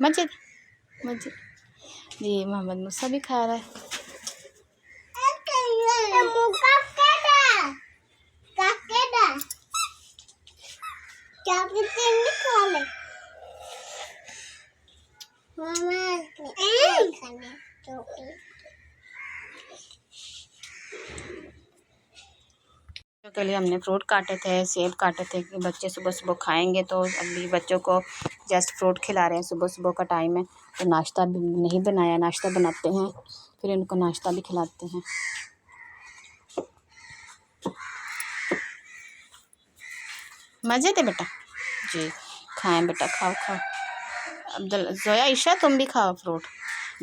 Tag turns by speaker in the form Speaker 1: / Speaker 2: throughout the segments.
Speaker 1: मजे मजे। जी मोहम्मद मूसा भी खा रहा है। के लिए हमने फ्रूट काटे थे, सेब काटे थे कि बच्चे सुबह सुबह खाएंगे, तो अभी बच्चों को जस्ट फ्रूट खिला रहे हैं। सुबह सुबह का टाइम है तो नाश्ता भी नहीं बनाया, नाश्ता बनाते हैं फिर इनको नाश्ता भी खिलाते हैं। मज़े थे बेटा जी, खाएं बेटा, खाओ खाओ। अब्दुल जोया ईशा तुम भी खाओ फ्रूट।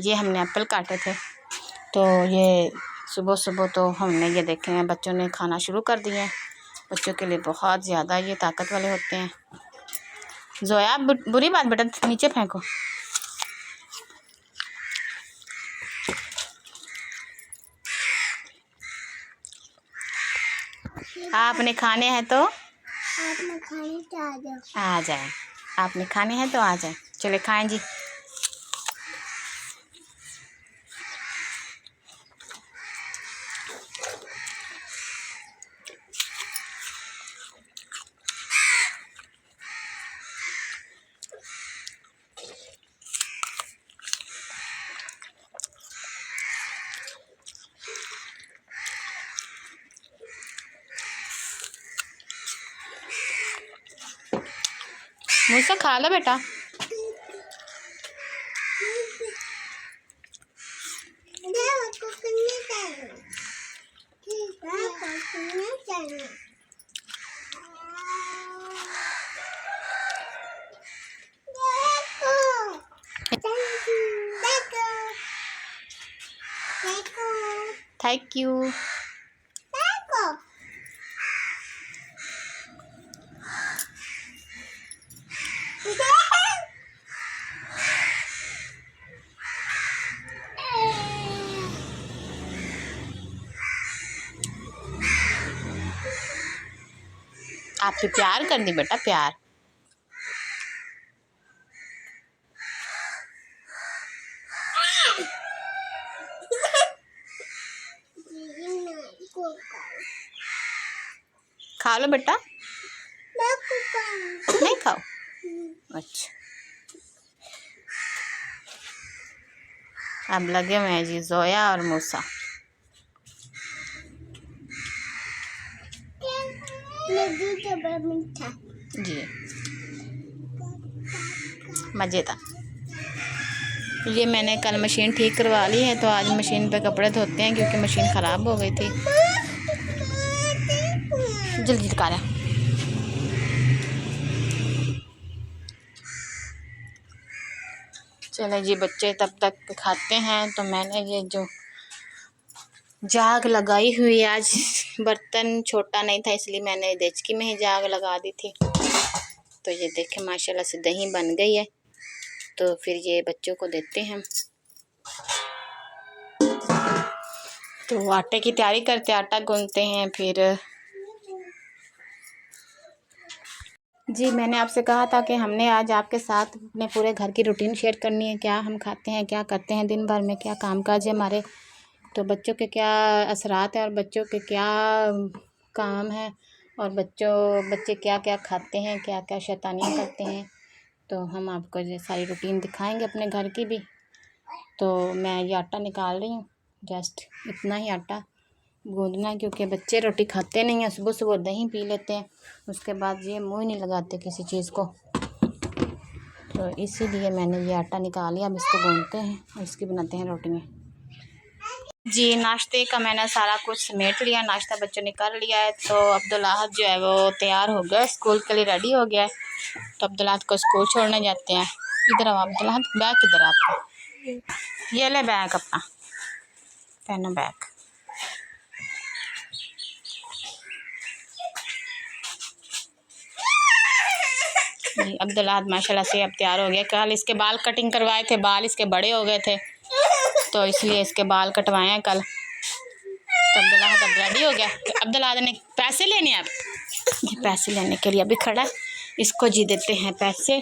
Speaker 1: ये हमने एप्पल काटे थे, तो ये सुबह सुबह तो हमने ये देखे हैं बच्चों ने खाना शुरू कर दिए हैं। बच्चों के लिए बहुत ज़्यादा ये ताकत वाले होते हैं। जोया बुरी बात बेटा, नीचे फेंको। आपने खाने हैं तो
Speaker 2: आपने खाने तो
Speaker 1: आ जाए, आपने खाने हैं तो आ जाए। चले खाएं जी। मुझसे खा लो बेटा। Thank you. आप पे प्यार कर दी बेटा, प्यार। खा लो बेटा। नहीं खाओ। अच्छा, अब लगे हुए हैं जी जोया और मूसा। जी मज़ेदार। ये मैंने कल मशीन ठीक करवा ली है, तो आज मशीन पे कपड़े धोते हैं क्योंकि मशीन ख़राब हो गई थी। जल्दी कर रहा। चले जी, बच्चे तब तक खाते हैं। तो मैंने ये जो जाग लगाई हुई, आज बर्तन छोटा नहीं था इसलिए मैंने देचकी में ही जाग लगा दी थी। तो ये देखें माशाल्लाह से दही बन गई है, तो फिर ये बच्चों को देते हैं। तो आटे की तैयारी करते, आटा गूंथते हैं फिर। जी मैंने आपसे कहा था कि हमने आज आपके साथ अपने पूरे घर की रूटीन शेयर करनी है, क्या हम खाते हैं, क्या करते हैं दिन भर में, क्या कामकाज है हमारे, तो बच्चों के क्या असरात हैं और बच्चों के क्या काम है, और बच्चे क्या क्या खाते हैं, क्या क्या शैतानियाँ करते हैं। तो हम आपको ये सारी रूटीन दिखाएंगे अपने घर की भी। तो मैं ये आटा निकाल रही हूँ, जस्ट इतना ही आटा गूंदना है क्योंकि बच्चे रोटी खाते नहीं हैं, सुबह सुबह दही पी लेते हैं, उसके बाद ये मुँह ही नहीं लगाते किसी चीज़ को। तो इसीलिए मैंने ये आटा निकाल लिया। अब इसको गूंदते हैं और इसकी बनाते हैं रोटियाँ। जी नाश्ते का मैंने सारा कुछ समेट लिया, नाश्ता बच्चों ने कर लिया है। तो अब्दुल अहद जो है वो तैयार हो गया, स्कूल के लिए रेडी हो गया है। तो अब्दुल अहद को स्कूल छोड़ने जाते हैं। इधर आओ अब्दुल अहद, बैग किधर है आपका? ये ले बैग अपना, पहनो बैग। जी अब्दुल अहद माशाल्लाह से अब तैयार हो गया। कल इसके बाल कटिंग करवाए थे, बाल इसके बड़े हो गए थे तो इसलिए इसके बाल कटवाए हैं कल। तो अब्दुल अहद अब रेडी हो गया। अब्दुल अहद ने पैसे लेने, आप ये पैसे लेने के लिए अभी खड़ा है, इसको जी देते हैं पैसे।